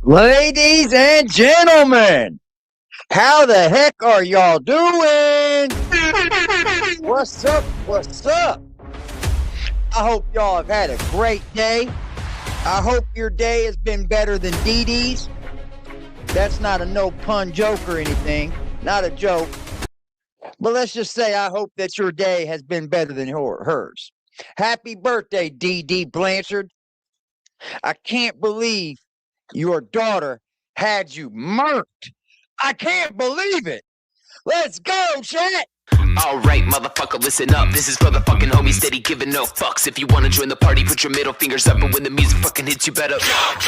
Ladies and gentlemen, how the heck are y'all doing? What's up? What's up? I hope y'all have had a great day. I hope your day has been better than Dee Dee's. That's not a no pun joke or anything. Not a joke. But let's just say I hope that your day has been better than hers. Happy birthday, Dee Dee Blanchard. I can't believe your daughter had you murked. I can't believe it. Let's go, chat. Alright, motherfucker, listen up. This is for the fucking homies steady giving no fucks. If you wanna join the party, put your middle fingers up. And when the music fucking hits, you better jump.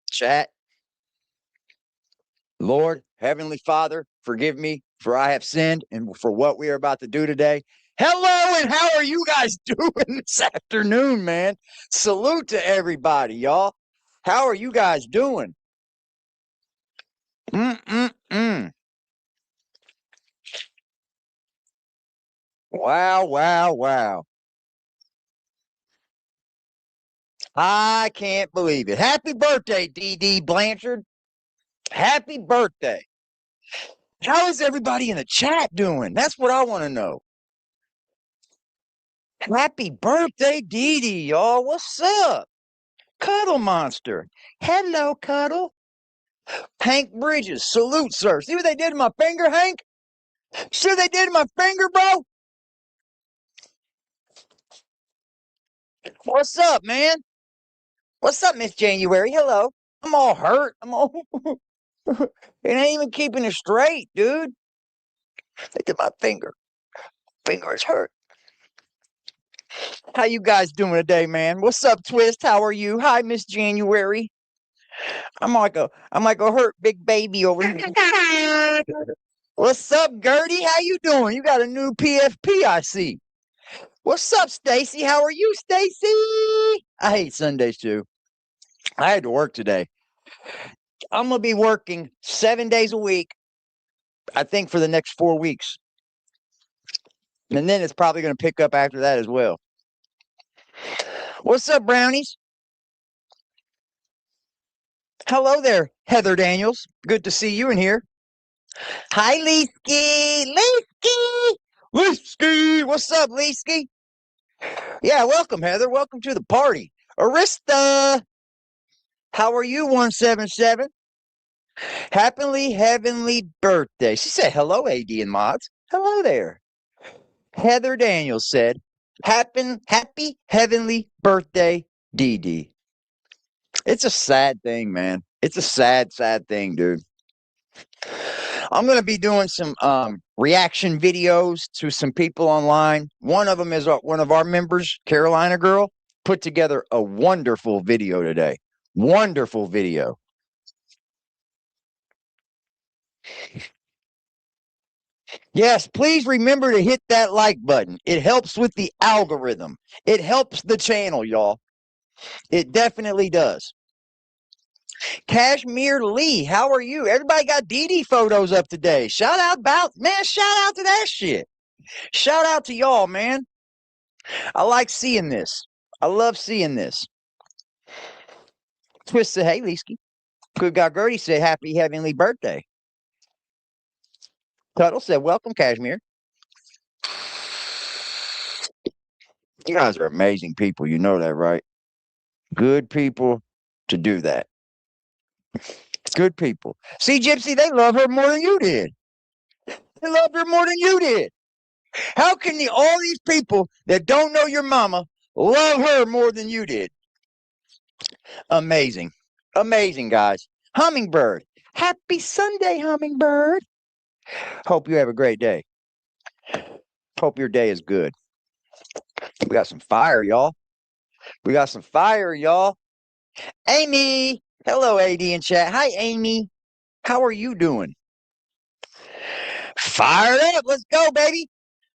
Chat. Lord, Heavenly Father, forgive me for I have sinned and for what we are about to do today. Hello, and how are you guys doing this afternoon, man? Salute to everybody, y'all. How are you guys doing? Wow, wow, wow. I can't believe it. Happy birthday, Dee Dee Blanchard. Happy birthday. How is everybody in the chat doing? That's what I want to know. Happy birthday, Dee Dee, y'all. What's up? Cuddle Monster. Hello, Cuddle. Hank Bridges. Salute, sir. See what they did to my finger, Hank? See what they did to my finger, bro? What's up, man? What's up, Miss January? Hello. I'm all hurt. It ain't even keeping it straight, dude. Look at my finger. Finger is hurt. How you guys doing today, man? What's up, Twist? How are you? Hi, Miss January. I'm like a hurt big baby over here. What's up, Gertie? How you doing? You got a new PFP, I see. What's up, Stacy? How are you, Stacy? I hate Sundays too. I had to work today. I'm gonna be working 7 days a week, I think, for the next 4 weeks. And then it's probably gonna pick up after that as well. What's up, brownies? Hello there, Heather Daniels. Good to see you in here. Hi, Leesky. Leesky. What's up, Leesky? Yeah, welcome, Heather. Welcome to the party. Arista. How are you, 177? Happily heavenly birthday. She said, hello, AD and mods. Hello there. Heather Daniels said, happy heavenly birthday, Dee Dee. It's a sad thing, man. It's a sad, sad thing, dude. I'm going to be doing some reaction videos to some people online. One of them is one of our members, Carolina Girl, put together a wonderful video today. Wonderful video. Yes, please remember to hit that like button. It helps with the algorithm. It helps the channel, y'all. It definitely does. Kashmir Lee, how are you? Everybody got Dee Dee photos up today. Shout out to that shit. Shout out to y'all, man. I like seeing this. I love seeing this. Twist said, hey, Leesky. Good guy Gertie said, happy heavenly birthday. Tuttle said, welcome, Kashmir. You guys are amazing people. You know that, right? Good people to do that. It's good people. See, Gypsy, they love her more than you did. They loved her more than you did. How can all these people that don't know your mama love her more than you did? Amazing. Amazing, guys. Hummingbird. Happy Sunday, Hummingbird. Hope you have a great day. Hope your day is good. We got some fire, y'all. We got some fire, y'all. Amy. Hello, AD in chat. Hi, Amy. How are you doing? Fired up. Let's go, baby.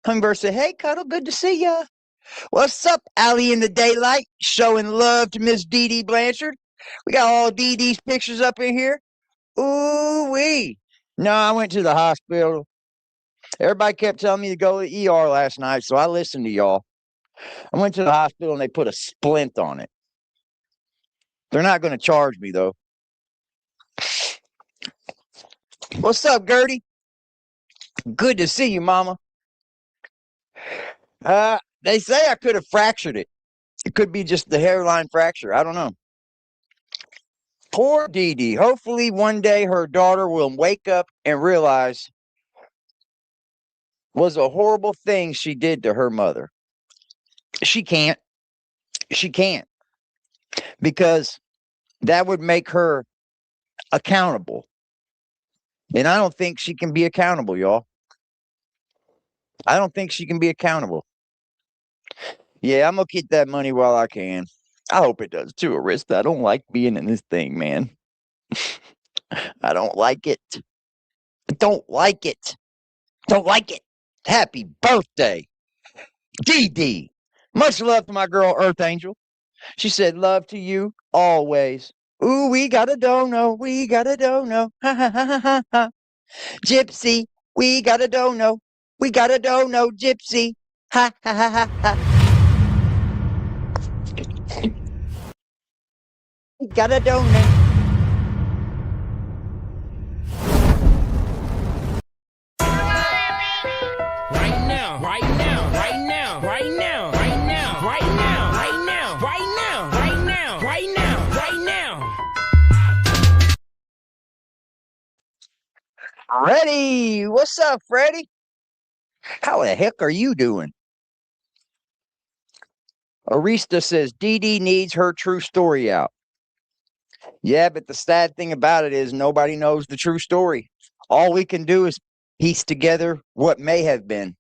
Hummingbird said, hey, Cuddle, good to see ya. What's up, Allie in the daylight? Showing love to Miss Dee Dee Blanchard. We got all Dee Dee's pictures up in here. Ooh-wee. No, I went to the hospital. Everybody kept telling me to go to the ER last night, so I listened to y'all. I went to the hospital and they put a splint on it. They're not going to charge me, though. What's up, Gertie? Good to see you, Mama. They say I could have fractured it. It could be just the hairline fracture. I don't know. Poor Dee Dee. Hopefully one day her daughter will wake up and realize was a horrible thing she did to her mother. She can't. She can't. Because that would make her accountable. And I don't think she can be accountable, y'all. I don't think she can be accountable. Yeah, I'm going to get that money while I can. I hope it does too, Arista. I don't like being in this thing, man. I don't like it. I don't like it. Don't like it. Happy birthday, Dee Dee. Much love to my girl, Earth Angel. She said, love to you always. Ooh, we got a dono. We got a dono. Ha ha ha ha ha ha. Gypsy, we got a dono. We got a dono, Gypsy. Ha ha ha ha ha. We got a dono. Freddie, what's up, Freddie? How the heck are you doing? Arista says Dee Dee needs her true story out. Yeah, but the sad thing about it is nobody knows the true story. All we can do is piece together what may have been.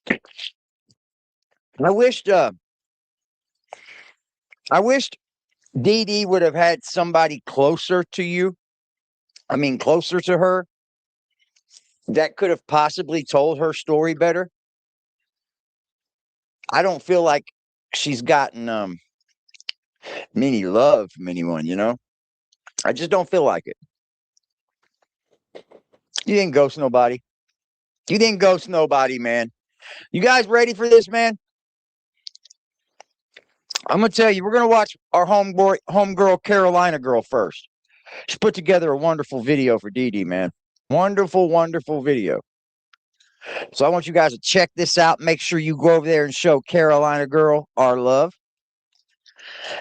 I wished Dee Dee would have had somebody closer to you. I mean, closer to her that could have possibly told her story better. I don't feel like she's gotten many love from anyone, you know? I just don't feel like it. You didn't ghost nobody. You didn't ghost nobody, man. You guys ready for this, man? I'm going to tell you, we're going to watch our homegirl, Carolina girl first. She put together a wonderful video for Dee Dee, man. Wonderful, wonderful video. So I want you guys to check this out. Make sure you go over there and show Carolina girl our love.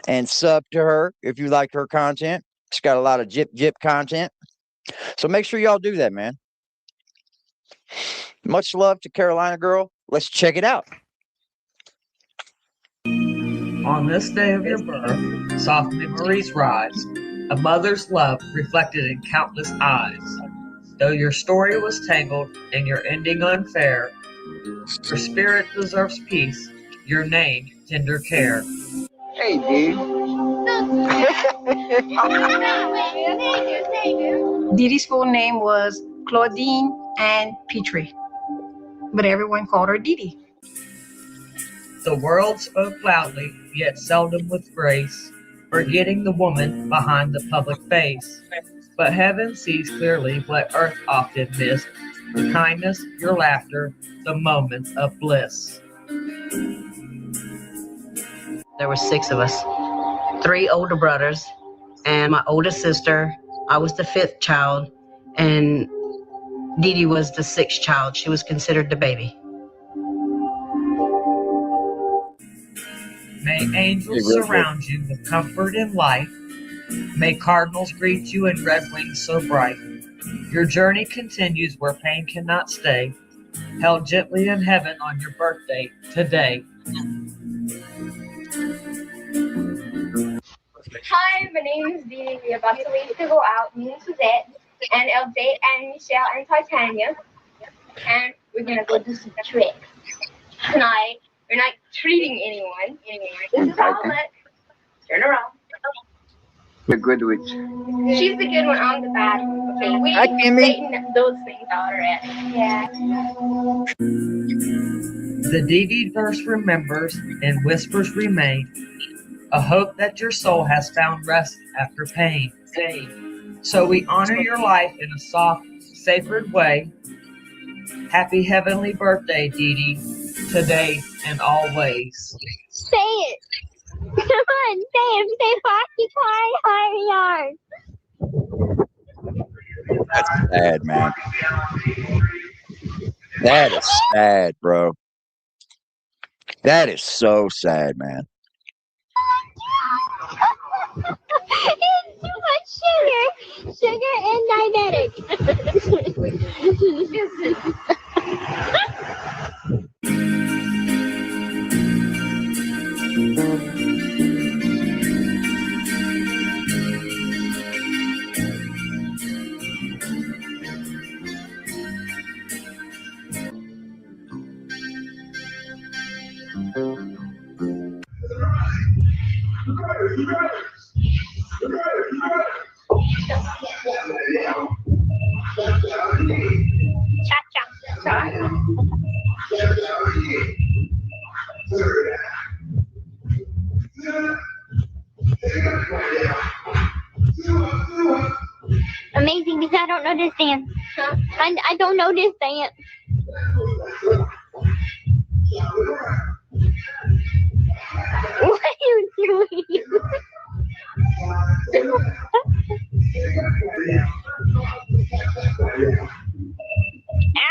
And sub to her if you like her content. She's got a lot of jip content. So make sure y'all do that, man. Much love to Carolina girl. Let's check it out. On this day of your birth, soft memories rise, a mother's love reflected in countless eyes. Though your story was tangled and your ending unfair, your spirit deserves peace, your name tender care. Hey, dude. Dee Dee's full name was Claudine Ann Petrie, but everyone called her Dee Dee. The world spoke loudly, yet seldom with grace, forgetting the woman behind the public face. But heaven sees clearly what earth often missed, your kindness, your laughter, the moments of bliss. There were 6 of us, 3 older brothers, and my oldest sister. I was the 5th child, and Dee Dee was the 6th child. She was considered the baby. May angels surround you with comfort and life. May cardinals greet you in red wings so bright. Your journey continues where pain cannot stay, held gently in heaven on your birthday today. Hi, my name is Dee Dee. We're about to leave to go out. Me and Suzette, and Elzate, and Michelle, and Titania. And we're going to go do some tricks. Tonight, we're not treating anyone. This is our luck. Turn around. The good witch. She's the good one, I'm the bad one. Okay, we Hi, Kimmy. straighten those things out already. Yeah. The Dee Dee verse remembers and whispers remain, a hope that your soul has found rest after pain. So we honor your life in a soft, sacred way. Happy heavenly birthday, Dee Dee, today and always. Say it. Come on, say it. Say Foxy Pie That's sad, man. That is sad, bro. That is so sad, man. It's too much sugar and Cha-cha. Amazing because I don't know this dance. I don't know this dance. What are you doing? Ow!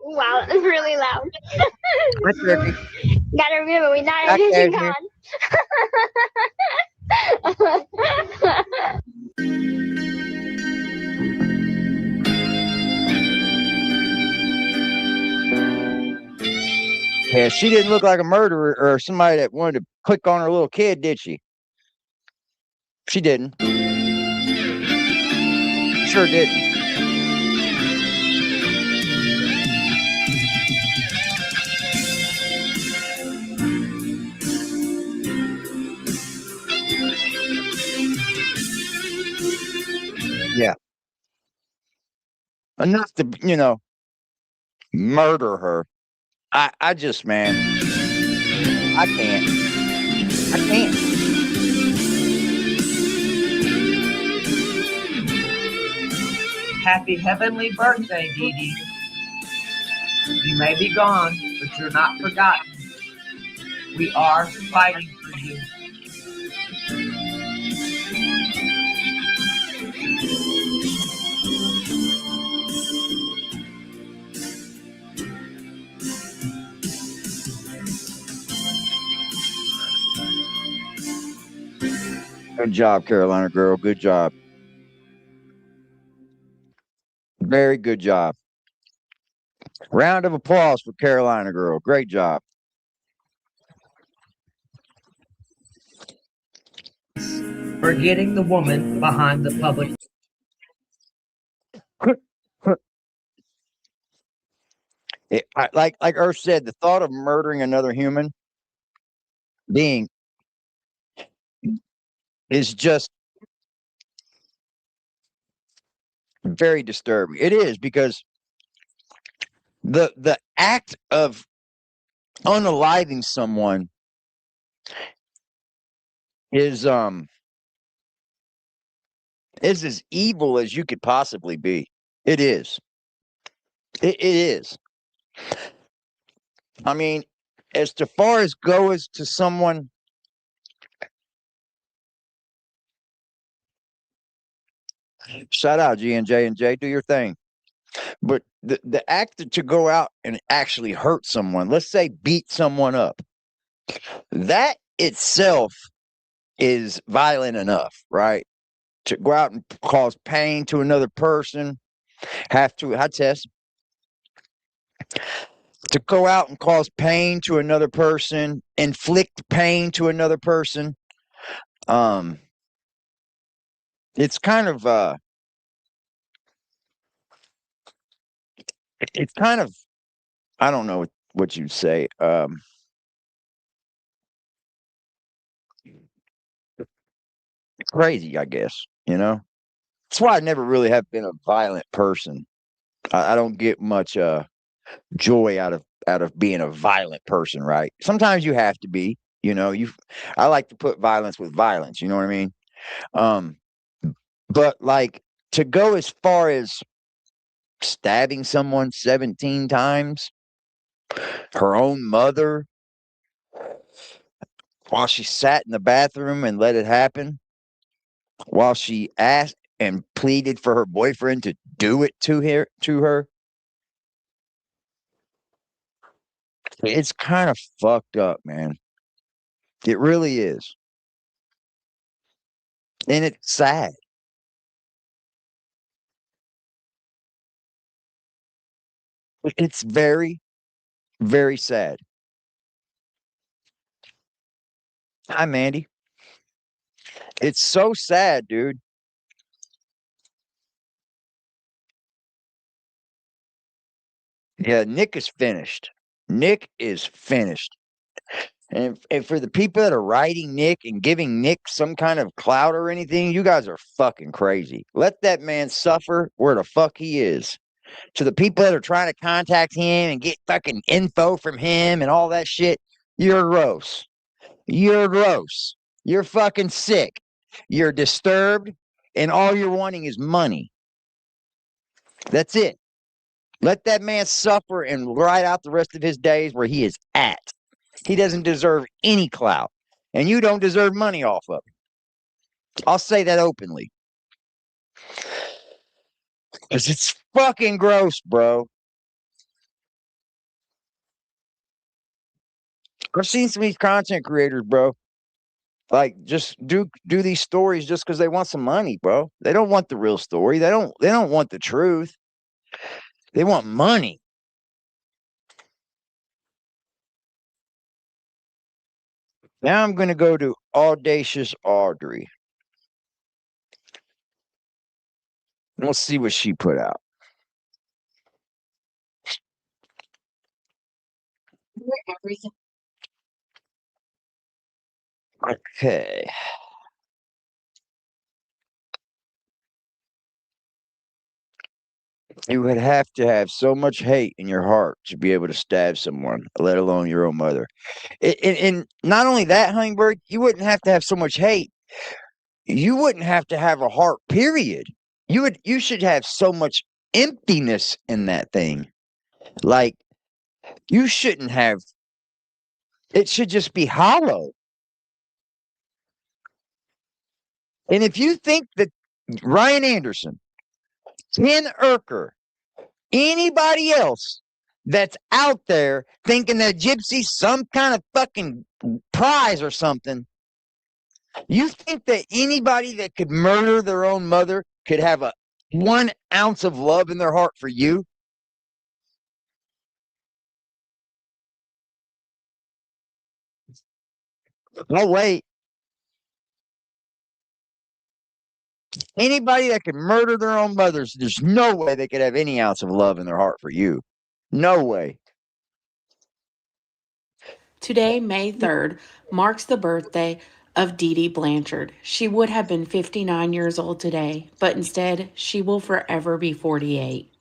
Wow, that was really loud. Hi, Turkey. Gotta remember, we're not Hi, editing Cashmere. on. Yeah, she didn't look like a murderer or somebody that wanted to click on her little kid, did she? She didn't. Sure didn't. Yeah. Enough to, murder her. I just, man, I can't. I can't. Happy heavenly birthday, Dee Dee. You may be gone, but you're not forgotten. We are fighting for you. Good job, Carolina girl. Good job. Very good job. Round of applause for Carolina girl. Great job. Forgetting the woman behind the public. Like Earth said, the thought of murdering another human being is just very disturbing. It is, because the act of unaliving someone is as evil as you could possibly be. It is. It is. I mean, as far as goes to someone, shout out G&J and J, do your thing. But the act to go out and actually hurt someone, let's say beat someone up, that itself is violent enough, right? To go out and cause pain to another person, to go out and cause pain to another person, inflict pain to another person. It's kind of I don't know what you'd say. crazy, I guess, you know? That's why I never really have been a violent person. I don't get much joy out of being a violent person, right? Sometimes you have to be, you know, I like to put violence with violence, you know what I mean? Um, but like to go as far as stabbing someone 17 times, her own mother, while she sat in the bathroom and let it happen, while she asked and pleaded for her boyfriend to do it to her. It's kind of fucked up, man. It really is. And it's sad. It's very, very sad. Hi, Mandy. It's so sad, dude. Yeah, Nick is finished. Nick is finished. And for the people that are writing Nick and giving Nick some kind of clout or anything, you guys are fucking crazy. Let that man suffer where the fuck he is. To the people that are trying to contact him and get fucking info from him and all that shit, you're gross. You're gross. You're fucking sick. You're disturbed, and all you're wanting is money. That's it. Let that man suffer and ride out the rest of his days where he is at. He doesn't deserve any clout, and you don't deserve money off of him. I'll say that openly. Because it's fucking gross, bro. I've seen some of these content creators, bro. Like, just do these stories just because they want some money, bro. They don't want the real story. They don't want the truth. They want money. Now I'm gonna go to Audacious Audrey. We'll see what she put out. Okay. You would have to have so much hate in your heart to be able to stab someone, let alone your own mother. And not only that, Hummingbird, you wouldn't have to have so much hate. You wouldn't have to have a heart, period. You should have so much emptiness in that thing. Like, you shouldn't have, it should just be hollow. And if you think that Ryan Anderson, Ken Urker, anybody else that's out there thinking that Gypsy's some kind of fucking prize or something, you think that anybody that could murder their own mother could have a 1 ounce of love in their heart for you? No way. Anybody that could murder their own mothers, there's no way they could have any ounce of love in their heart for you. No way. Today, May 3rd, marks the birthday of Dee Dee Blanchard. She would have been 59 years old today, but instead, she will forever be 48.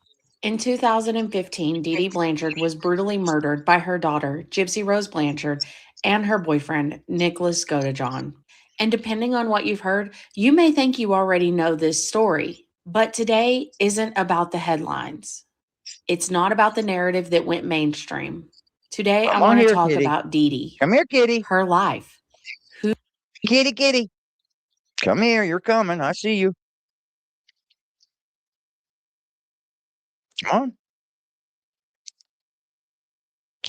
In 2015, Dee Dee Blanchard was brutally murdered by her daughter, Gypsy Rose Blanchard, and her boyfriend, Nicholas Godejohn. And depending on what you've heard, you may think you already know this story, but today isn't about the headlines. It's not about the narrative that went mainstream. Today, I Come on want to here, talk kitty. about Dee Dee, Come here, kitty. her life. Kitty, kitty. Come here. You're coming. I see you. Come on.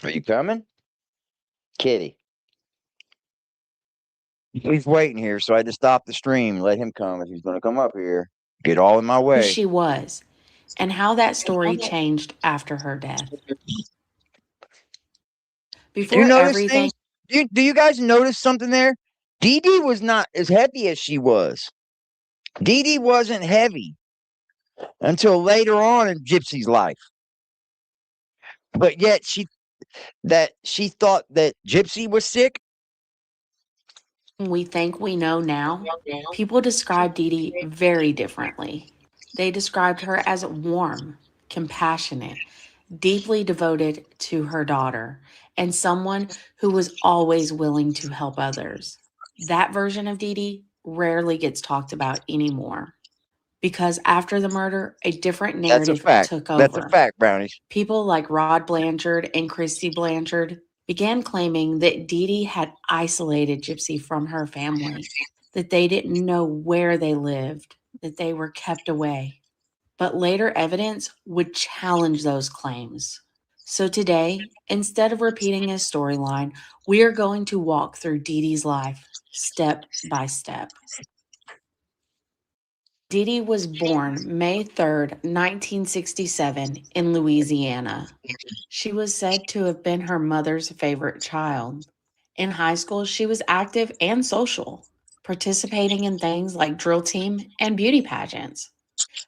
Are you coming? Kitty. He's waiting here, so I had to stop the stream. Let him come if he's going to come up here. Get all in my Who way. she was, and how that story changed after her death. Do you Before notice everything, things? Do you guys notice something there? Dee Dee was not as heavy as she was. Dee Dee wasn't heavy until later on in Gypsy's life. But yet she thought that Gypsy was sick. we think we know now, people describe Dee Dee very differently. They described her as warm, compassionate, deeply devoted to her daughter, and someone who was always willing to help others. That version of Dee Dee rarely gets talked about anymore because after the murder, a different That's a narrative fact. took That's a over. fact, Brownies. People like Rose-Blanchard and Christy Blanchard began claiming that Dee Dee had isolated Gypsy from her family, that they didn't know where they lived, that they were kept away. But later evidence would challenge those claims. So today, instead of repeating a storyline, we are going to walk through Dee Dee's life step by step. Dee Dee was born May 3rd, 1967, in Louisiana. She was said to have been her mother's favorite child. In high school, she was active and social, participating in things like drill team and beauty pageants.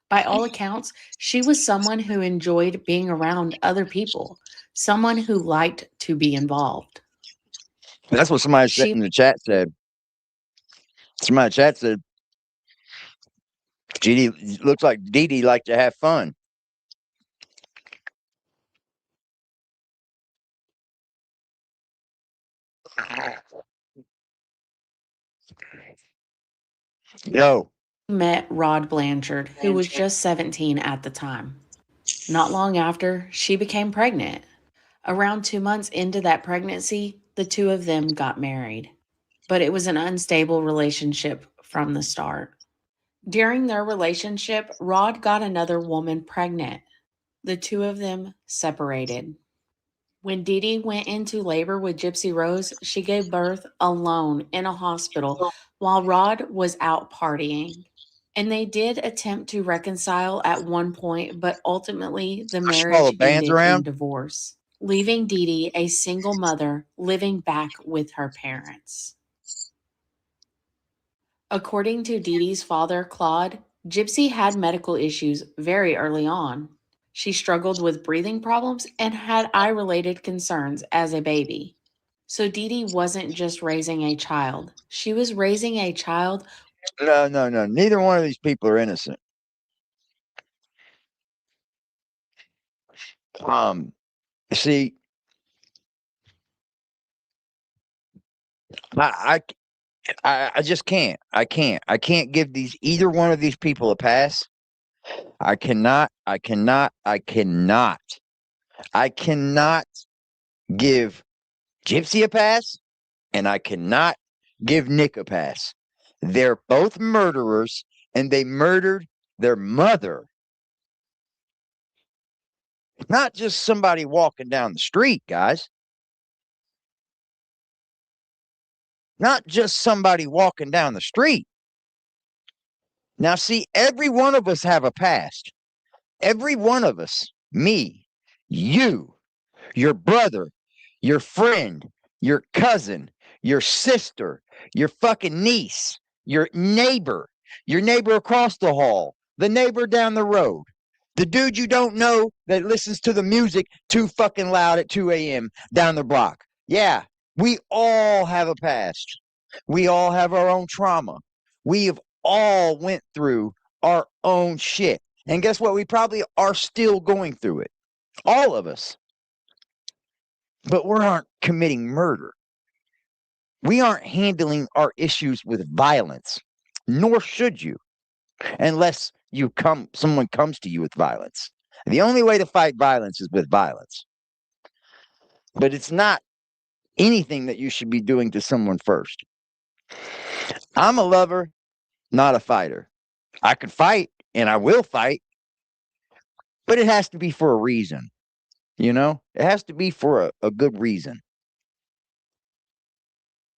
By all accounts, she was someone who enjoyed being around other people, someone who liked to be involved. That's what somebody said She in the chat said. Somebody in the chat said, GD looks like Dee Dee liked to have fun. Yo, met Rose-Blanchard, who was just 17 at the time. Not long after, she became pregnant. Around 2 months into that pregnancy, the two of them got married. But it was an unstable relationship from the start. During their relationship, Rod got another woman pregnant. The two of them separated. When Dee Dee went into labor with gypsy-rose, she gave birth alone in a hospital while Rod was out partying. And they did attempt to reconcile at one point, but ultimately the push all the marriage bands ended in around. divorce, leaving Dee Dee a single mother living back with her parents. According to Dee Dee's father, Claude, Gypsy had medical issues very early on. She struggled with breathing problems and had eye-related concerns as a baby. So Dee Dee wasn't just raising a child. She was raising a child. No. Neither one of these people are innocent. See, I just can't. I can't give either one of these people a pass. I cannot give Gypsy a pass, and I cannot give Nick a pass. They're both murderers, and they murdered their mother. Not just somebody walking down the street, guys. Not just somebody walking down the street. Now, see, every one of us have a past. Every one of us, me, you, your brother, your friend, your cousin, your sister, your fucking niece, your neighbor across the hall, the neighbor down the road, the dude you don't know that listens to the music too fucking loud at 2 a.m. down the block. Yeah, we all have a past. We all have our own trauma. We have all went through our own shit. And guess what? We probably are still going through it. All of us. But we aren't committing murder. We aren't handling our issues with violence, nor should you, unless someone comes to you with violence. The only way to fight violence is with violence. But it's not anything that you should be doing to someone first. I'm a lover, not a fighter. I could fight, and I will fight, but it has to be for a reason. You know, it has to be for a good reason.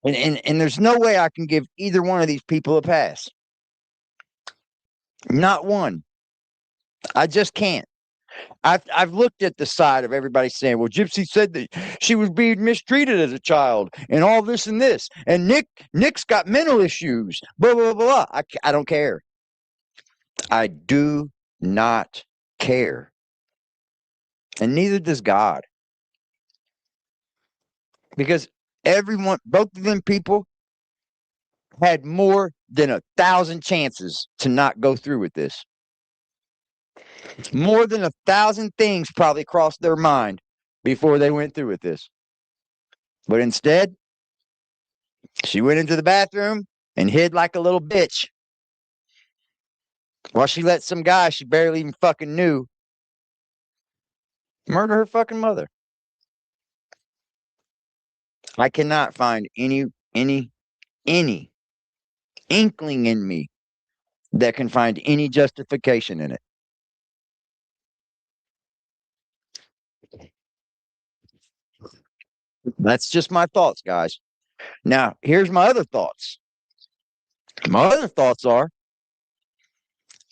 And there's no way I can give either one of these people a pass. Not one. I just can't. I've looked at the side of everybody saying, well, Gypsy said that she was being mistreated as a child and all this and this. And Nick's got mental issues. Blah, blah, blah. I don't care. I do not care. And neither does God. Because both of them people had more than 1,000 chances to not go through with this. More than 1,000 things probably crossed their mind before they went through with this. But instead, she went into the bathroom and hid like a little bitch while she let some guy she barely even fucking knew murder her fucking mother. I cannot find any inkling in me that can find any justification in it. That's just my thoughts, guys. Now, here's my other thoughts. My other thoughts are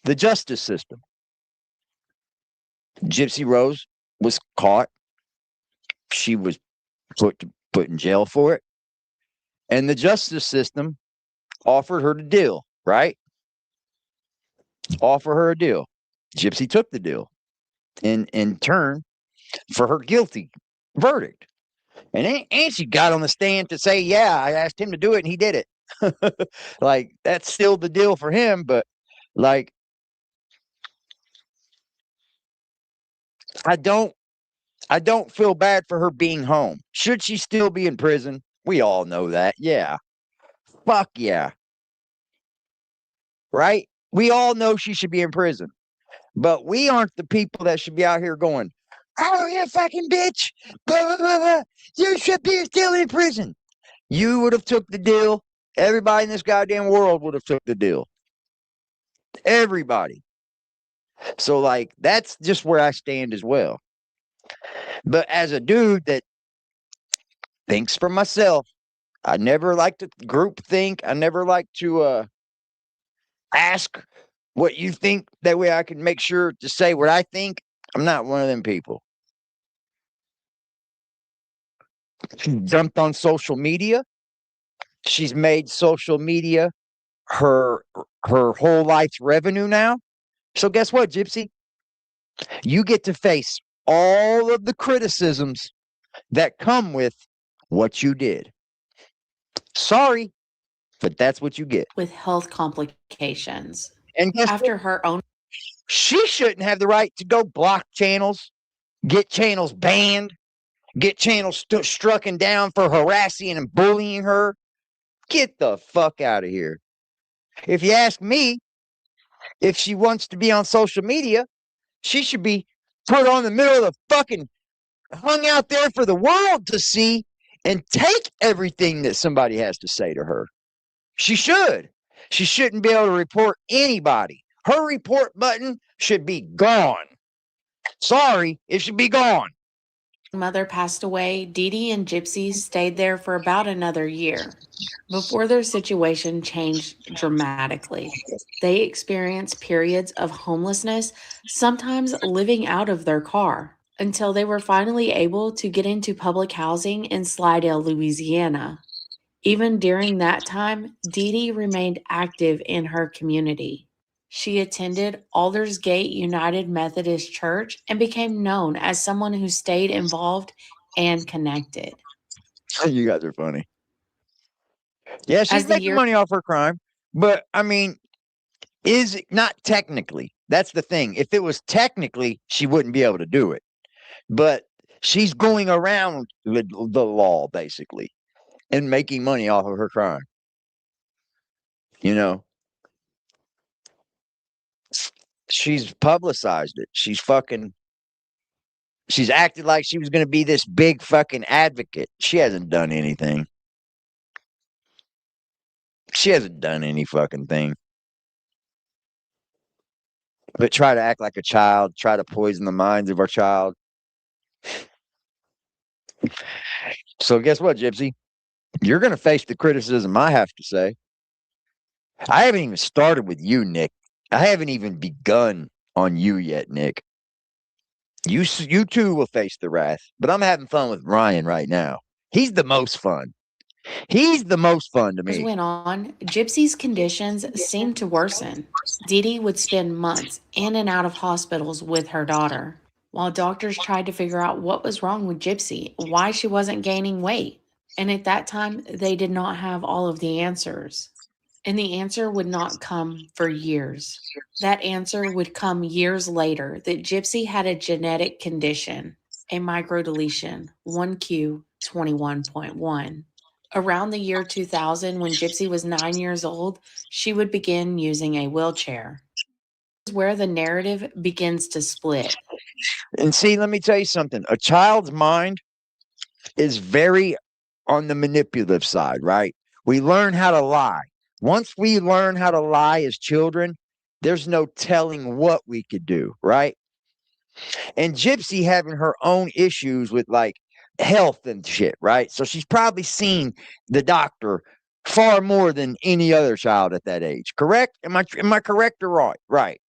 the justice system. Gypsy Rose was caught. She was put in jail for it. And the justice system offered her the deal, right? Offer her a deal. Gypsy took the deal in turn for her guilty verdict. And she got on the stand to say, yeah, I asked him to do it and he did it. Like, that's still the deal for him. But like, I don't feel bad for her being home. Should she still be in prison? We all know that. Yeah. Fuck yeah. Right? We all know she should be in prison. But we aren't the people that should be out here going, oh, you fucking bitch. Blah, blah, blah, blah. You should be still in prison. You would have took the deal. Everybody in this goddamn world would have took the deal. Everybody. So, like, that's just where I stand as well. But as a dude that thinks for myself, I never like to group think. I never like to ask what you think. That way I can make sure to say what I think. I'm not one of them people. She jumped on social media. She's made social media her whole life's revenue now. So guess what, Gypsy? You get to face all of the criticisms that come with what you did. Sorry, but that's what you get. With health complications. And guess After what? her own She shouldn't have the right to go block channels, get channels banned, get channels strucken down for harassing and bullying her. Get the fuck out of here. If you ask me, if she wants to be on social media, she should be put on the middle of the fucking, hung out there for the world to see and take everything that somebody has to say to her. She should. She shouldn't be able to report anybody. Her report button should be gone. Sorry, it should be gone. mother passed away, Dee Dee and Gypsy stayed there for about another year before their situation changed dramatically. They experienced periods of homelessness, sometimes living out of their car, until they were finally able to get into public housing in Slidell, Louisiana. Even during that time, Dee Dee remained active in her community. She attended Aldersgate United Methodist Church and became known as someone who stayed involved and connected. You guys are funny. Yeah, she's making money off her crime, but I mean, is it not technically? That's the thing. If it was technically, she wouldn't be able to do it. But she's going around the law, basically, and making money off of her crime. You know? She's publicized it. She's acted like she was going to be this big fucking advocate. She hasn't done anything. She hasn't done any fucking thing. But try to act like a child, try to poison the minds of our child. So guess what, Gypsy? You're going to face the criticism I have to say. I haven't even started with you, Nick. I haven't even begun on you yet, Nick. You too will face the wrath, but I'm having fun with Ryan right now. He's the most fun. He's the most fun to me. As went on, Gypsy's conditions seemed to worsen. Dee Dee would spend months in and out of hospitals with her daughter, while doctors tried to figure out what was wrong with Gypsy, why she wasn't gaining weight. And at that time, they did not have all of the answers. And the answer would not come for years. That answer would come years later that Gypsy had a genetic condition, a microdeletion 1q21.1. Around the year 2000, when Gypsy was 9 years old, she would begin using a wheelchair. This is where the narrative begins to split. And see, let me tell you something. A child's mind is very on the manipulative side, right? We learn how to lie. Once we learn how to lie as children, there's no telling what we could do, right? And Gypsy having her own issues with like health and shit, right? So she's probably seen the doctor far more than any other child at that age. Correct? Am I correct or right?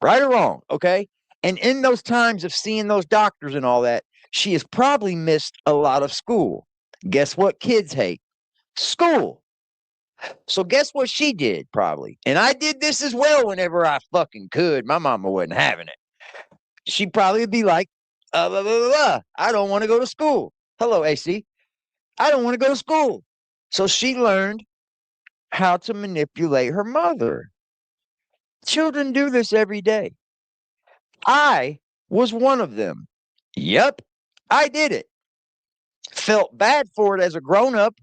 Right or wrong? Okay. And in those times of seeing those doctors and all that, she has probably missed a lot of school. Guess what kids hate? School. So guess what she did probably? And I did this as well whenever I fucking could. My mama wasn't having it. She'd probably be like, blah, blah, blah, blah. I don't want to go to school. Hello, AC. I don't want to go to school. So she learned how to manipulate her mother. Children do this every day. I was one of them. Yep, I did it. Felt bad for it as a grown-up,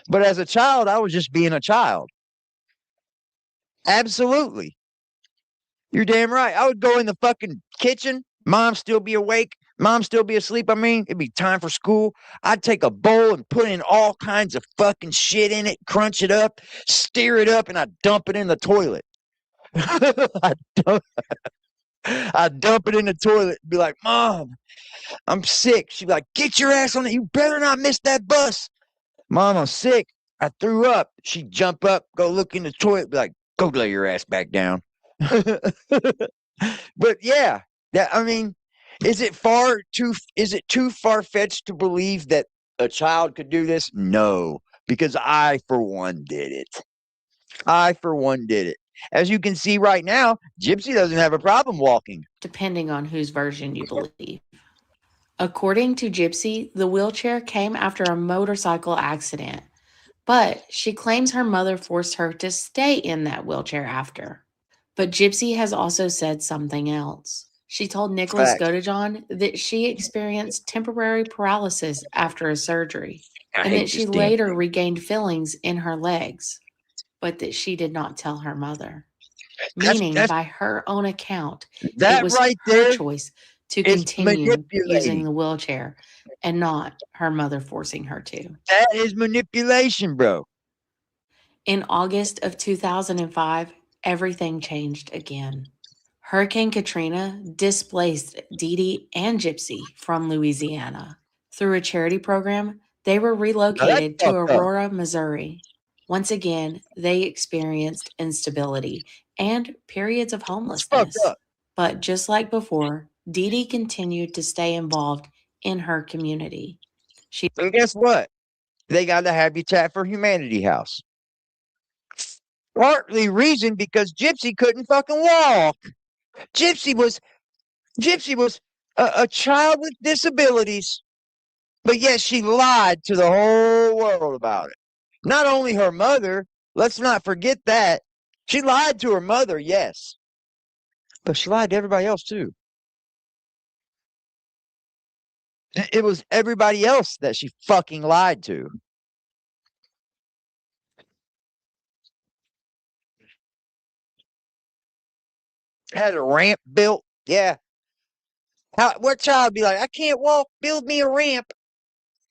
but as a child, I was just being a child. Absolutely. You're damn right. I would go in the fucking kitchen. Mom still be awake. Mom still be asleep. I mean, it'd be time for school. I'd take a bowl and put in all kinds of fucking shit in it, crunch it up, stir it up, and I'd dump it in the toilet. I'd dump it in the toilet and be like, Mom, I'm sick. She'd be like, get your ass on it. You better not miss that bus. Mom, I'm sick. I threw up. She'd jump up, go look in the toilet, be like, go lay your ass back down. But yeah, I mean, is it too far-fetched to believe that a child could do this? No, because I, for one, did it. As you can see right now, Gypsy doesn't have a problem walking. Depending on whose version you believe. According to Gypsy, the wheelchair came after a motorcycle accident, but she claims her mother forced her to stay in that wheelchair after. But Gypsy has also said something else. She told Nicholas Godejohn that she experienced temporary paralysis after a surgery, and that she later regained feelings in her legs, but that she did not tell her mother. Meaning, by her own account, it was right her choice to continue using the wheelchair and not her mother forcing her to. That is manipulation, bro. In August of 2005, everything changed again. Hurricane Katrina displaced Dee Dee and Gypsy from Louisiana. Through a charity program, they were relocated to Aurora, Missouri. Once again, they experienced instability and periods of homelessness. But just like before, Dee Dee continued to stay involved in her community. And guess what? They got a Habitat for Humanity house. Partly reason because Gypsy couldn't fucking walk. Gypsy was a child with disabilities, but yet she lied to the whole world about it. Not only her mother, let's not forget that. She lied to her mother, yes, but she lied to everybody else too. It was everybody else that she fucking lied to. Had a ramp built. Yeah. What child would be like, I can't walk, build me a ramp?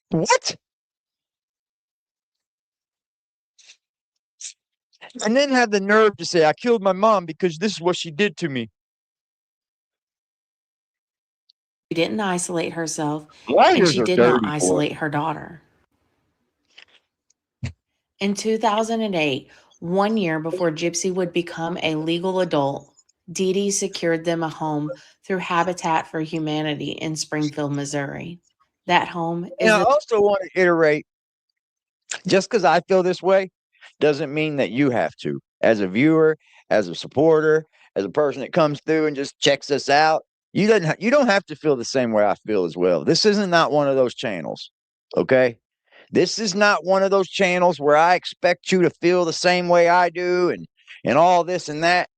What? And then have the nerve to say, I killed my mom because this is what she did to me. She didn't isolate herself, and she did not isolate her daughter. In 2008, 1 year before Gypsy would become a legal adult, Dee Dee secured them a home through Habitat for Humanity in Springfield, Missouri. That home is. I also want to iterate, just because I feel this way doesn't mean that you have to. As a viewer, as a supporter, as a person that comes through and just checks us out, you don't have to feel the same way I feel as well. This isn't not one of those channels, okay? This is not one of those channels where I expect you to feel the same way I do and all this and that.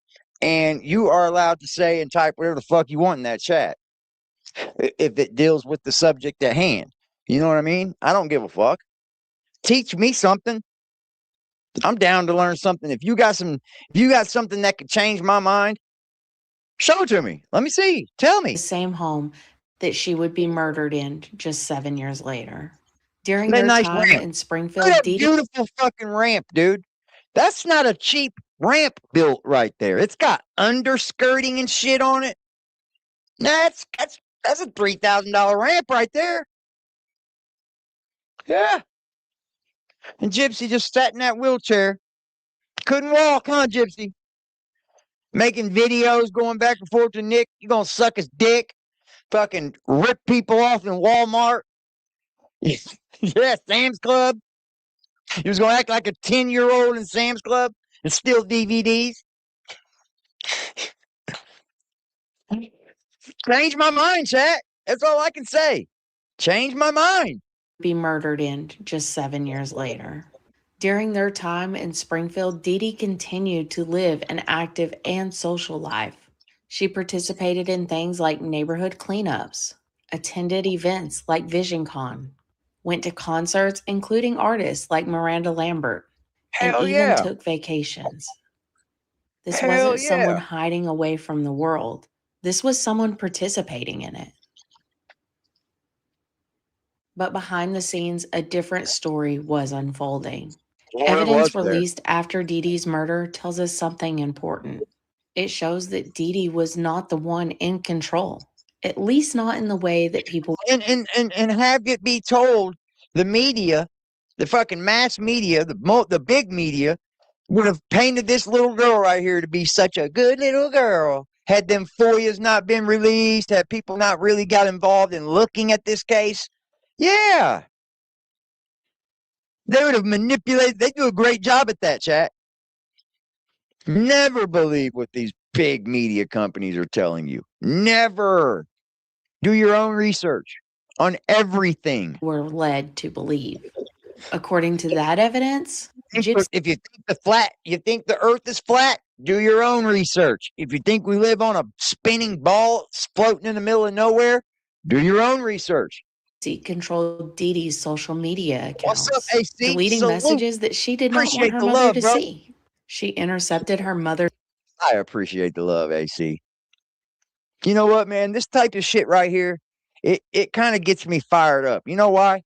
And you are allowed to say and type whatever the fuck you want in that chat if it deals with the subject at hand. You know what I mean? I don't give a fuck. Teach me something. I'm down to learn something. If you got something that could change my mind, show it to me. Let me see. Tell me. The same home that she would be murdered in just 7 years later. During That their nice time ramp. in Look Springfield, at that Dee Dee beautiful fucking ramp, dude. That's not a cheap ramp built right there. It's got underskirting and shit on it. That's a $3,000 ramp right there. Yeah. And Gypsy just sat in that wheelchair. Couldn't walk, huh, Gypsy? Making videos, going back and forth to Nick. You gonna suck his dick? Fucking rip people off in Walmart. Yeah, Sam's Club. He was gonna act like a 10-year-old in Sam's Club and steal DVDs. Change my mind, chat. That's all I can say. Change my mind. be murdered in just 7 years later. During their time in Springfield, Dee Dee continued to live an active and social life. She participated in things like neighborhood cleanups, attended events like VisionCon, went to concerts including artists like Miranda Lambert, and Hell even yeah. took vacations. This Hell wasn't someone yeah. hiding away from the world. This was someone participating in it. But behind the scenes, a different story was unfolding. Evidence released after Dee Dee's murder tells us something important. It shows that Dee Dee was not the one in control, at least not in the way that people And have it be told, the media, the fucking mass media, the big media, would have painted this little girl right here to be such a good little girl. Had them FOIAs not been released, had people not really got involved in looking at this case, yeah. They would have manipulated. They do a great job at that, chat. Never believe what these big media companies are telling you. Never. Do your own research on everything. were led to believe. According to that evidence, Gypsy If you think the earth is flat, do your own research. If you think we live on a spinning ball floating in the middle of nowhere, do your own research. controlled Dee Dee's social media accounts, What's up, AC? deleting Salute. messages that she did not want Appreciate her the mother love, to bro. see. She intercepted her mother. I appreciate the love, AC. You know what, man? This type of shit right here, it kind of gets me fired up. You know why?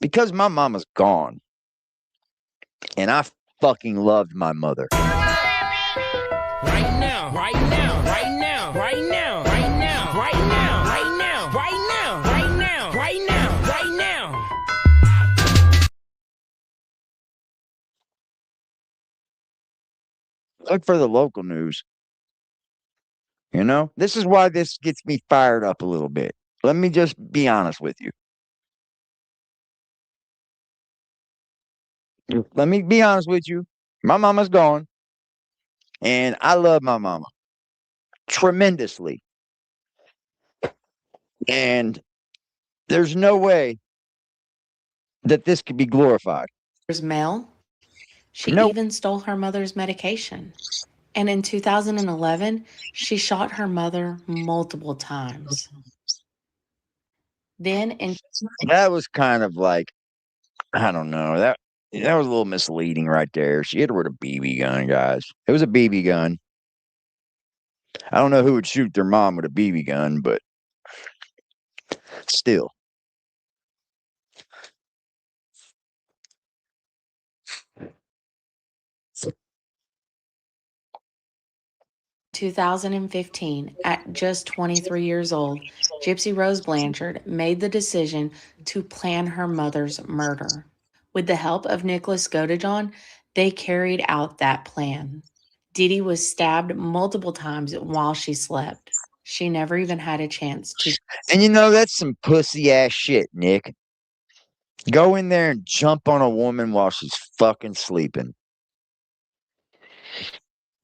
Because my mama's gone. And I fucking loved my mother. Right now, right now, right now, right now, right now, right now, right now, right now, right now, right now, right now. Look for the local news. You know, this is why this gets me fired up a little bit. Let me just be honest with you. Let me be honest with you. My mama's gone. And I love my mama tremendously. And there's no way that this could be glorified. Mail. She Nope. even stole her mother's medication. And in 2011, she shot her mother multiple times. Then in That was kind of like, I don't know. That was a little misleading right there. She hit her with a BB gun, guys. It was a BB gun. I don't know who would shoot their mom with a BB gun, but still. 2015, at just 23 years old, Gypsy Rose-Blanchard made the decision to plan her mother's murder. With the help of Nicholas Godejohn, they carried out that plan. Dee Dee was stabbed multiple times while she slept. She never even had a chance to. And you know, that's some pussy ass shit, Nick. Go in there and jump on a woman while she's fucking sleeping.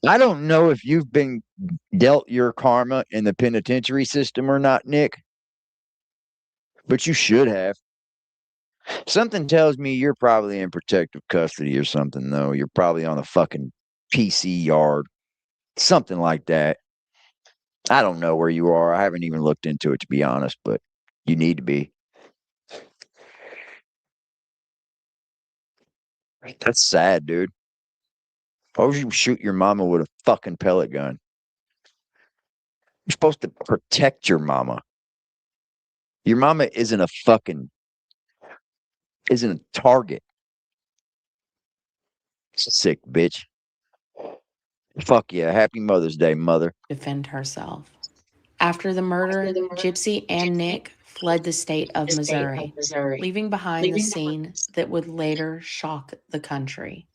I don't know if you've been dealt your karma in the penitentiary system or not, Nick, but you should have. Something tells me you're probably in protective custody or something, though. You're probably on a fucking PC yard, something like that. I don't know where you are. I haven't even looked into it, to be honest, but you need to be. That's sad, dude. Why would you shoot your mama with a fucking pellet gun? You're supposed to protect your mama. Your mama isn't a target. Sick bitch. Fuck yeah. Happy Mother's Day, mother. Defend herself. After the murder, Gypsy and Nick fled the state of Missouri, leaving behind the scene that would later shock the country.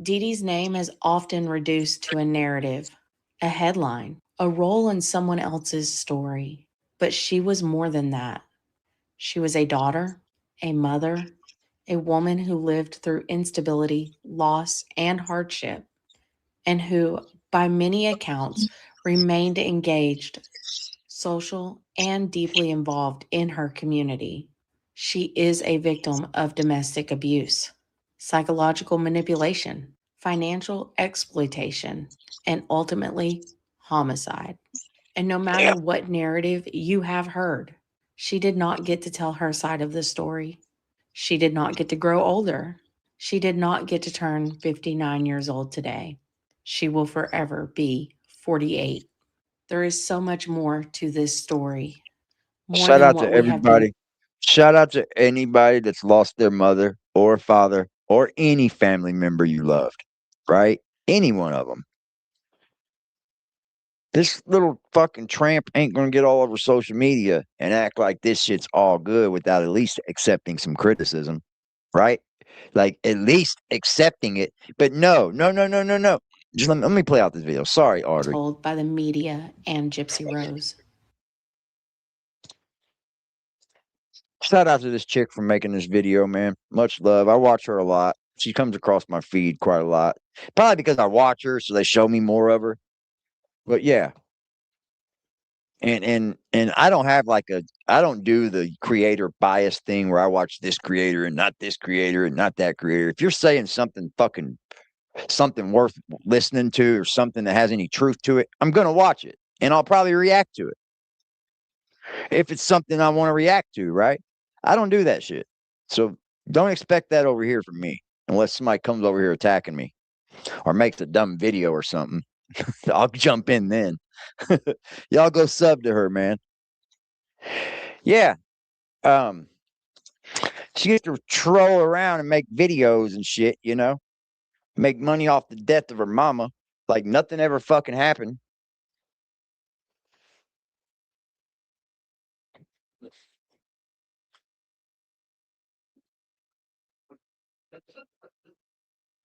Dee Dee's name is often reduced to a narrative, a headline, a role in someone else's story. But she was more than that. She was a daughter, a mother, a woman who lived through instability, loss, and hardship, and who, by many accounts, remained engaged, social, and deeply involved in her community. She is a victim of domestic abuse, psychological manipulation, financial exploitation, and ultimately homicide. And no matter what narrative you have heard, she did not get to tell her side of the story. She did not get to grow older. She did not get to turn 59 years old today. She will forever be 48. There is so much more to this story. More Shout than out to what we have been. everybody. Shout out to anybody that's lost their mother or father or any family member you loved, right? Any one of them. This little fucking tramp ain't gonna get all over social media and act like this shit's all good without at least accepting some criticism, right? Like at least accepting it. But no. Just let me play out this video. Sorry, Audrey. Told by the media and Gypsy Rose. Shout out to this chick for making this video, man. Much love. I watch her a lot. She comes across my feed quite a lot. Probably because I watch her, so they show me more of her. But yeah. And I don't have I don't do the creator bias thing where I watch this creator and not this creator and not that creator. If you're saying something worth listening to or something that has any truth to it, I'm gonna watch it and I'll probably react to it. If it's something I want to react to, right? I don't do that shit. So don't expect that over here from me unless somebody comes over here attacking me or makes a dumb video or something. I'll jump in then. Y'all go sub to her, man. Yeah. She gets to troll around and make videos and shit, make money off the death of her mama like nothing ever fucking happened.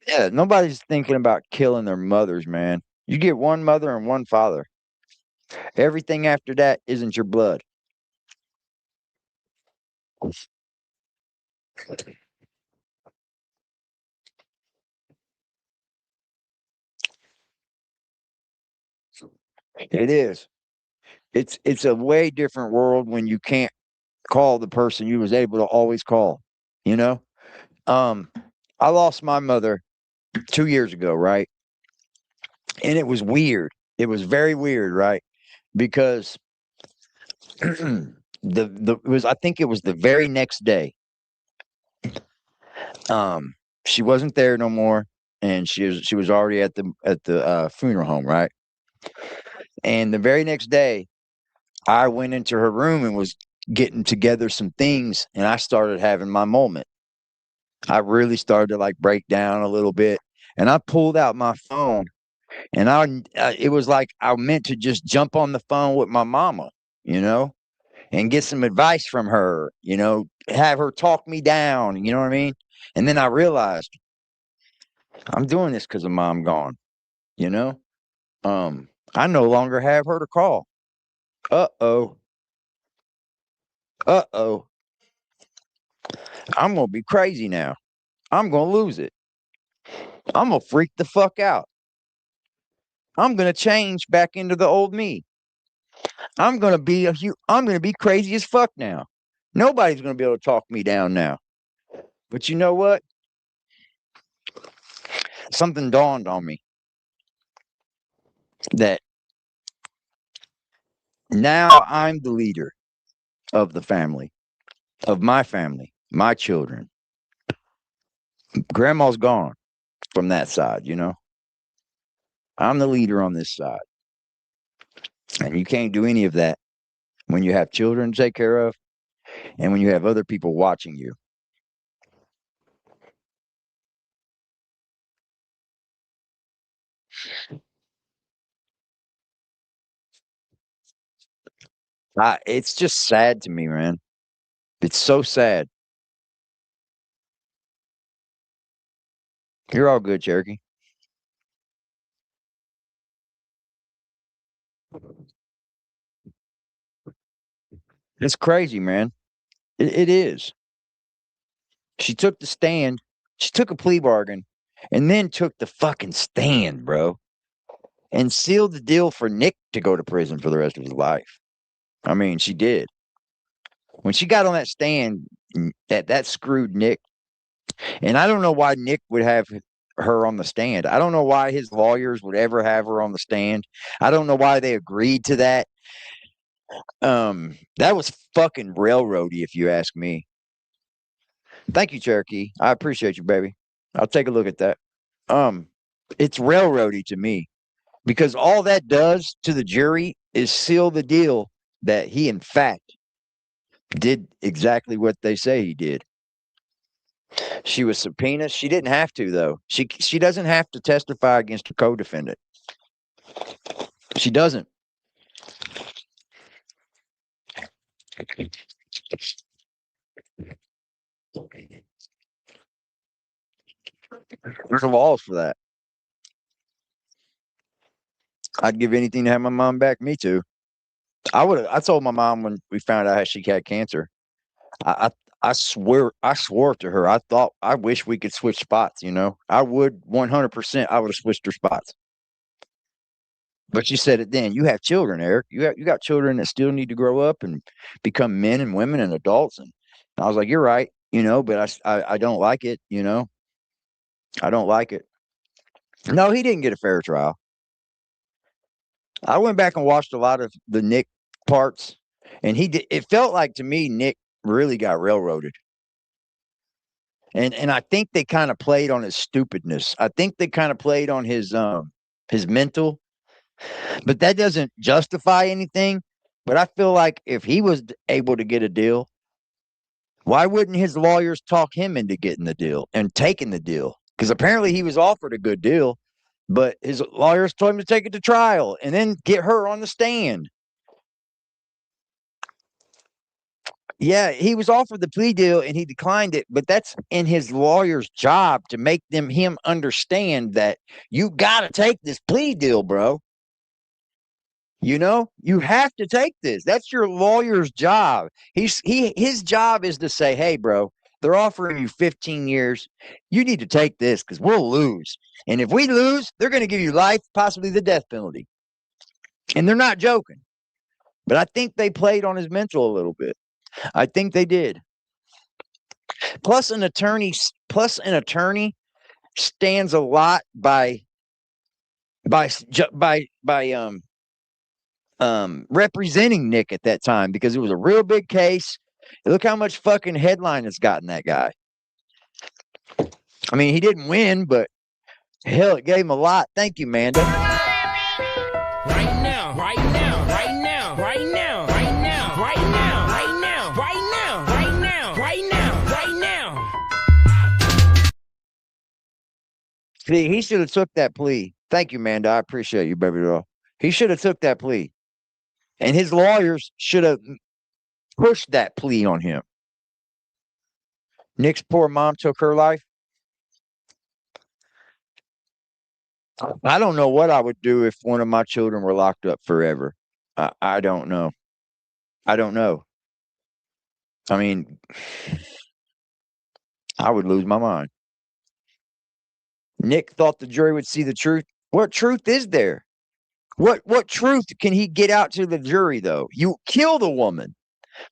Yeah, nobody's thinking about killing their mothers, man. You get one mother and one father. Everything after that isn't your blood. It is. It's a way different world when you can't call the person you was able to always call, you know? I lost my mother 2 years ago, right? And it was weird. It was very weird, right? Because I think it was the very next day. She wasn't there no more, and she was already at the funeral home, right? And the very next day, I went into her room and was getting together some things, and I started having my moment. I really started to like break down a little bit, and I pulled out my phone, and it was like I meant to just jump on the phone with my mama, and get some advice from her, have her talk me down, you know what I mean? And then I realized I'm doing this because of mom gone, you know? I no longer have her to call. Uh-oh. Uh-oh. I'm going to be crazy now. I'm going to lose it. I'm going to freak the fuck out. I'm going to change back into the old me. I'm going to be crazy as fuck now. Nobody's going to be able to talk me down now. But you know what? Something dawned on me that now I'm the leader of the family, of my family, my children. Grandma's gone from that side, you know. I'm the leader on this side. And you can't do any of that when you have children to take care of and when you have other people watching you. It's just sad to me, man. It's so sad. You're all good, Cherokee. It's crazy, man. It is. She took the stand. She took a plea bargain and then took the fucking stand, bro, and sealed the deal for Nick to go to prison for the rest of his life. I mean, she did. When she got on that stand, that screwed Nick. And I don't know why Nick would have her on the stand. I don't know why his lawyers would ever have her on the stand. I don't know why they agreed to that. That was fucking railroady, if you ask me. Thank you, Cherokee. I appreciate you, baby. I'll take a look at that. It's railroady to me because all that does to the jury is seal the deal that he, in fact, did exactly what they say he did. She was subpoenaed. She didn't have to, though. She doesn't have to testify against her co-defendant. She doesn't. There's laws for that. I'd give anything to have my mom back. Me too. I told my mom when we found out she had cancer. I swore to her. I wish we could switch spots. You know, I would 100%. I would have switched her spots. But she said it then. You have children, Eric. You got children that still need to grow up and become men and women and adults. And I was like, you're right. You know, but I don't like it. You know, I don't like it. No, he didn't get a fair trial. I went back and watched a lot of the Nick parts, and he did. It felt like to me Nick really got railroaded, and I think they kind of played on his stupidness. I think they kind of played on his mental, but that doesn't justify anything. But I feel like if he was able to get a deal, why wouldn't his lawyers talk him into getting the deal and taking the deal? Because apparently he was offered a good deal. But his lawyers told him to take it to trial and then get her on the stand. Yeah, he was offered the plea deal and he declined it, but that's in his lawyer's job to make him understand that you got to take this plea deal, bro. You know, you have to take this. That's your lawyer's job. His job is to say, "Hey, bro, they're offering you 15 years. You need to take this because we'll lose. And if we lose, they're going to give you life, possibly the death penalty." And they're not joking. But I think they played on his mental a little bit. I think they did. Plus, an attorney stands a lot by representing Nick at that time because it was a real big case. Look how much fucking headline it's gotten that guy. I mean, he didn't win, but hell, it gave him a lot. Thank you, Amanda. Right now, right now, right now, right now, right now, right now, right now, right now, right now, right now, right now. See, he should have took that plea. Thank you, Amanda. I appreciate you, baby doll. He should have took that plea. And his lawyers should have pushed that plea on him. Nick's poor mom took her life. I don't know what I would do if one of my children were locked up forever. I don't know. I don't know. I mean, I would lose my mind. Nick thought the jury would see the truth. What truth is there? What truth can he get out to the jury, though? You kill the woman.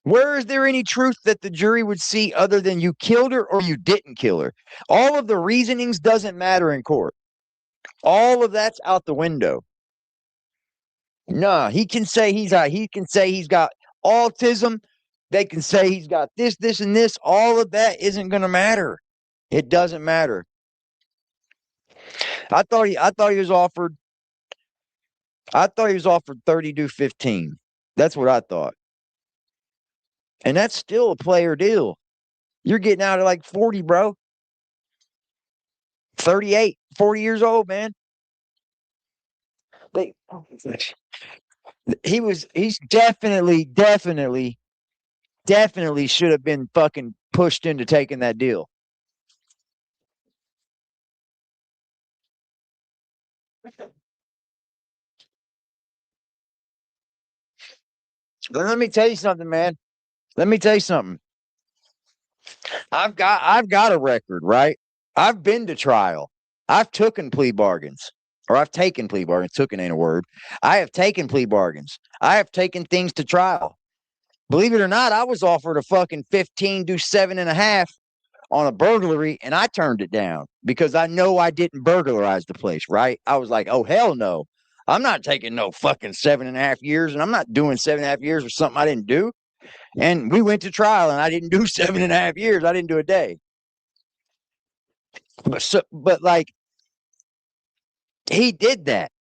Where is there any truth that the jury would see other than you killed her or you didn't kill her? All of the reasonings doesn't matter in court. All of that's out the window. Nah, he can say he's got autism. They can say he's got this, and this. All of that isn't going to matter. It doesn't matter. I thought he was offered 30 to 15. That's what I thought. And that's still a player deal. You're getting out at like 40, bro. 38, 40 years old, man. He's definitely should have been fucking pushed into taking that deal. Let me tell you something, man. Let me tell you something. I've got a record, right? I've been to trial. I've taken plea bargains. Or I've taken plea bargains. Taken ain't a word. I have taken plea bargains. I have taken things to trial. Believe it or not, I was offered a fucking 15 to 7.5 on a burglary, and I turned it down because I know I didn't burglarize the place, right? I was like, oh, hell no. I'm not taking no fucking 7.5 years, and I'm not doing 7.5 years for something I didn't do. And we went to trial, and I didn't do 7.5 years. I didn't do a day. But like, he did that.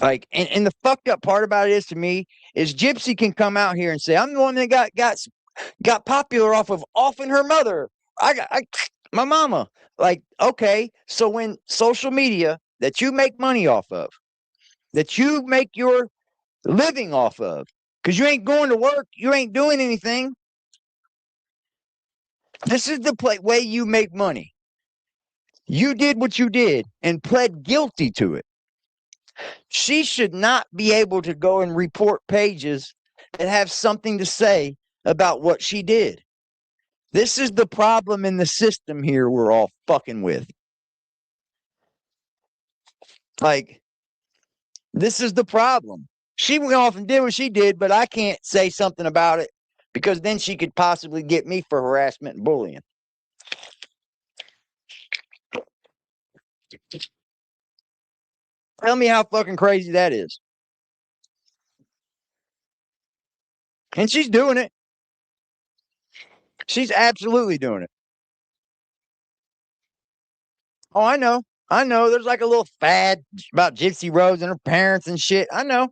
Like, and the fucked up part about it is, to me, is Gypsy can come out here and say, I'm the one that got popular off of offing her mother. My mama. Like, okay, so when social media that you make money off of, that you make your living off of, because you ain't going to work, you ain't doing anything. This is the way you make money. You did what you did and pled guilty to it. She should not be able to go and report pages that have something to say about what she did. This is the problem in the system here we're all fucking with. Like, this is the problem. She went off and did what she did, but I can't say something about it because then she could possibly get me for harassment and bullying. Tell me how fucking crazy that is. And she's doing it. She's absolutely doing it. Oh, I know. I know. There's like a little fad about gypsy-rose and her parents and shit. I know.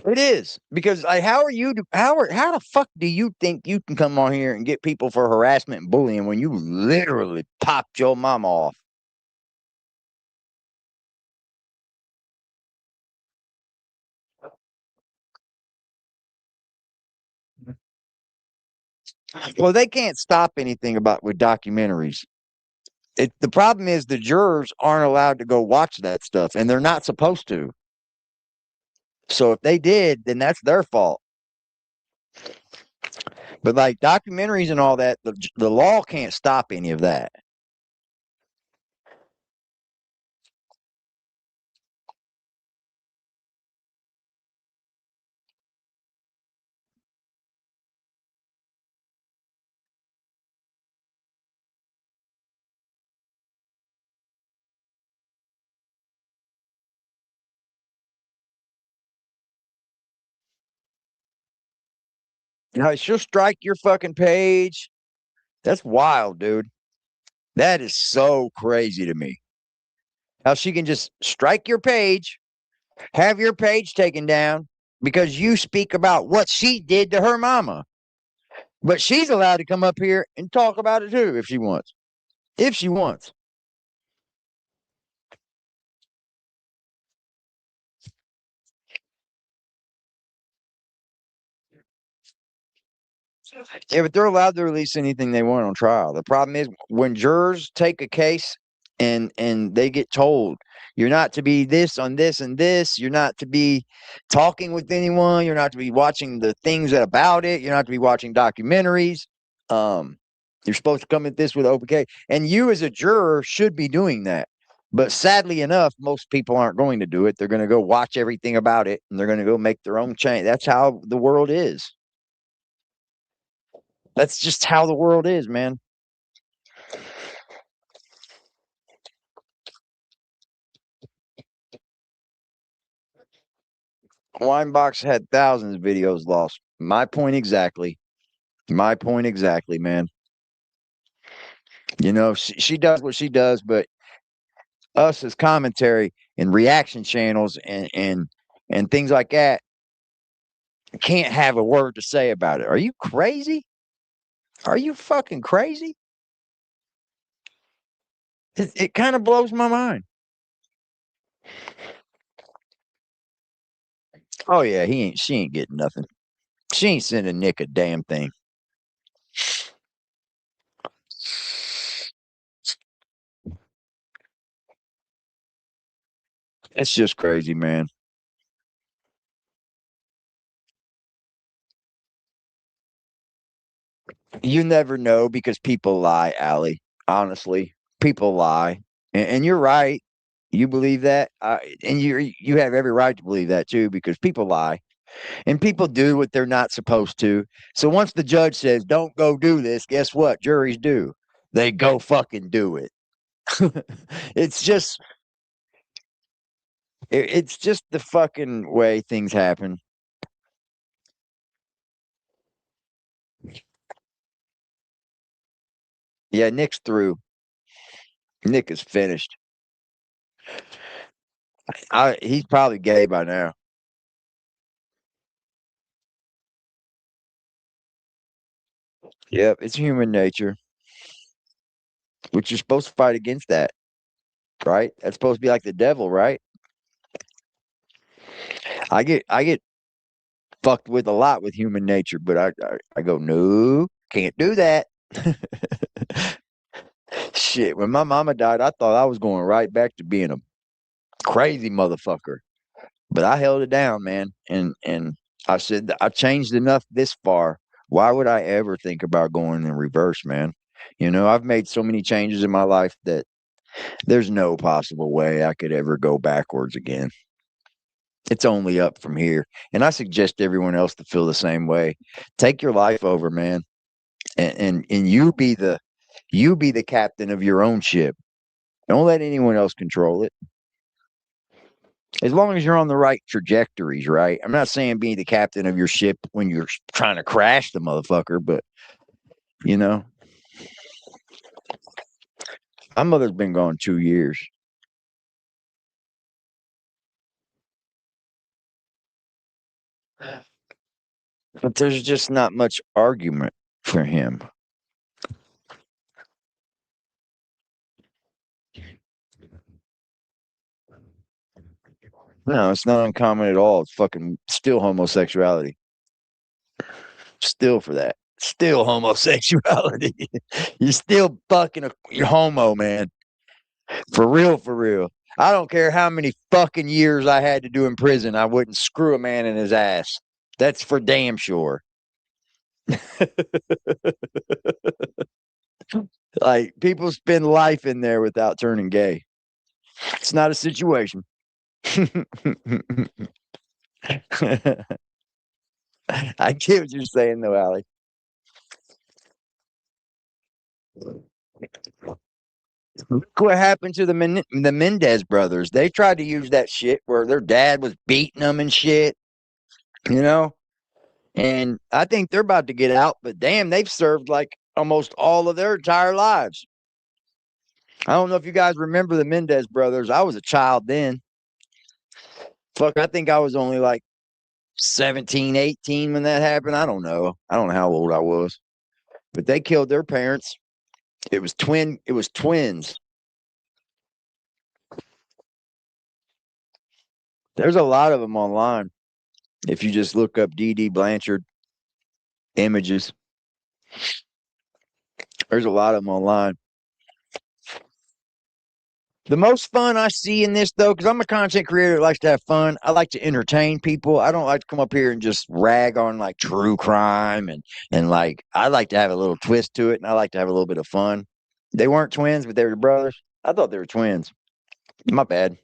It is. Because like, how the fuck do you think you can come on here and get people for harassment and bullying when you literally popped your mama off? Well, they can't stop anything with documentaries. The problem is the jurors aren't allowed to go watch that stuff, and they're not supposed to. So if they did, then that's their fault. But like documentaries and all that, the law can't stop any of that. She'll strike your fucking page. That's wild, dude. That is so crazy to me. How she can just strike your page, have your page taken down because you speak about what she did to her mama. But she's allowed to come up here and talk about it too if she wants. If she wants. Yeah, but they're allowed to release anything they want on trial. The problem is when jurors take a case and they get told you're not to be this on this and this, you're not to be talking with anyone, you're not to be watching the things about it, you're not to be watching documentaries. You're supposed to come at this with open case. And you as a juror should be doing that. But sadly enough, most people aren't going to do it. They're going to go watch everything about it and they're going to go make their own change. That's how the world is. That's just how the world is, man. Winebox had thousands of videos lost. My point exactly. My point exactly, man. You know, she does what she does, but us as commentary and reaction channels and things like that can't have a word to say about it. Are you crazy? Are you fucking crazy? It kind of blows my mind. Oh yeah, she ain't getting nothing. She ain't sending Nick a damn thing. It's just crazy, man. You never know because people lie, Allie. Honestly, people lie, and you're right. You believe that, and you have every right to believe that too because people lie, and people do what they're not supposed to. So once the judge says, "Don't go do this," guess what? Juries do. They go fucking do it. It's just it's just the fucking way things happen. Yeah, Nick's through. Nick is finished. He's probably gay by now. Yep, it's human nature, which you're supposed to fight against that, right? That's supposed to be like the devil, right? I get fucked with a lot with human nature, but I go, no, can't do that. Shit, when my mama died, I thought I was going right back to being a crazy motherfucker. But I held it down, man. And I said I changed enough this far. Why would I ever think about going in reverse, man? You know, I've made so many changes in my life that there's no possible way I could ever go backwards again. It's only up from here. And I suggest everyone else to feel the same way. Take your life over, man. And you be the captain of your own ship. Don't let anyone else control it. As long as you're on the right trajectories, right? I'm not saying be the captain of your ship when you're trying to crash the motherfucker, but you know, my mother's been gone 2 years. But there's just not much argument for him. No, it's not uncommon at all. It's fucking still homosexuality. Still for that. Still homosexuality. You're still fucking you're homo, man. For real, for real. I don't care how many fucking years I had to do in prison. I wouldn't screw a man in his ass. That's for damn sure. Like people spend life in there without turning gay. It's not a situation. I get what you're saying, though, Allie. Look what happened to the Mendez brothers. They tried to use that shit where their dad was beating them and shit, you know? And I think they're about to get out, but damn, they've served like almost all of their entire lives. I don't know if you guys remember the Mendez brothers. I was a child then. Fuck, I think I was only like 17, 18 when that happened. I don't know. I don't know how old I was. But they killed their parents. It was twins. There's a lot of them online. If you just look up Dee Dee Blanchard images, there's a lot of them online. The most fun I see in this, though, because I'm a content creator that likes to have fun. I like to entertain people. I don't like to come up here and just rag on like true crime and like I like to have a little twist to it, and I like to have a little bit of fun. They weren't twins, but they were brothers. I thought they were twins. My bad.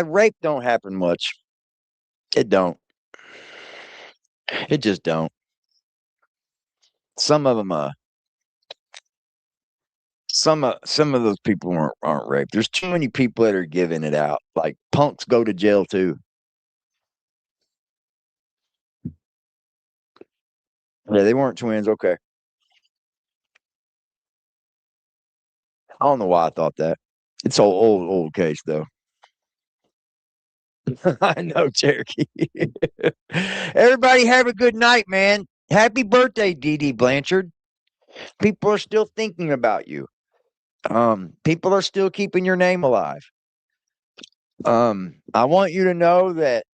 Rape don't happen much. It don't. It just don't. Some of them, some of those people aren't raped. There's too many people that are giving it out. Like punks go to jail too. Yeah, they weren't twins. Okay. I don't know why I thought that. It's old case though. I know, Cherokee. Everybody have a good night, man. Happy birthday, Dee Dee Blanchard. People are still thinking about you. People are still keeping your name alive. I want you to know that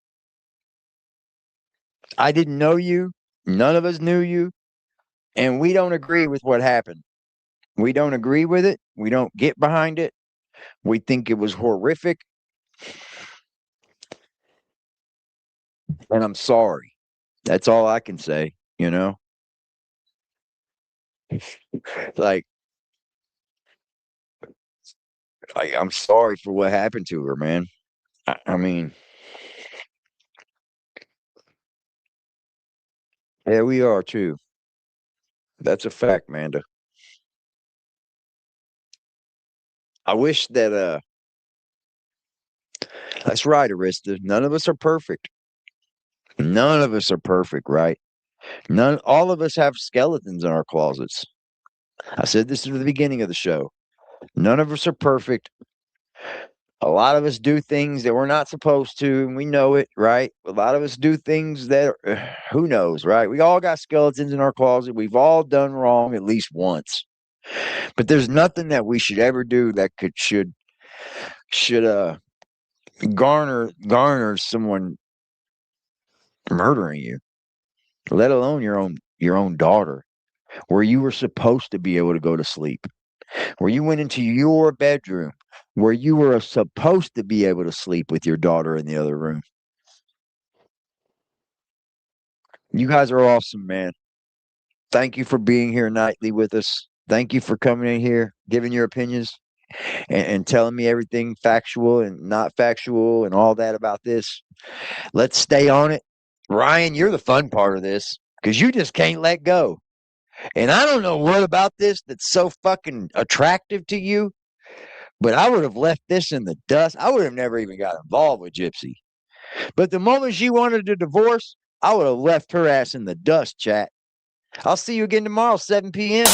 I didn't know you. None of us knew you. And we don't agree with what happened. We don't agree with it. We don't get behind it. We think it was horrific. And I'm sorry. That's all I can say, you know? Like, I'm sorry for what happened to her, man. I mean, yeah, we are too. That's a fact, Manda. I wish that that's right, Arista. None of us are perfect. None of us are perfect, right? All of us have skeletons in our closets. I said this at the beginning of the show. None of us are perfect. A lot of us do things that we're not supposed to, and we know it, right? A lot of us do things that who knows, right? We all got skeletons in our closet. We've all done wrong at least once. But there's nothing that we should ever do that should garner someone murdering you, let alone your own daughter, where you were supposed to be able to go to sleep, where you went into your bedroom, where you were supposed to be able to sleep with your daughter in the other room. You guys are awesome, man. Thank you for being here nightly with us. Thank you for coming in here, giving your opinions, and telling me everything factual and not factual and all that about this. Let's stay on it. Ryan, you're the fun part of this because you just can't let go. And I don't know what about this that's so fucking attractive to you, but I would have left this in the dust. I would have never even got involved with Gypsy. But the moment she wanted a divorce, I would have left her ass in the dust, chat. I'll see you again tomorrow, 7 p.m.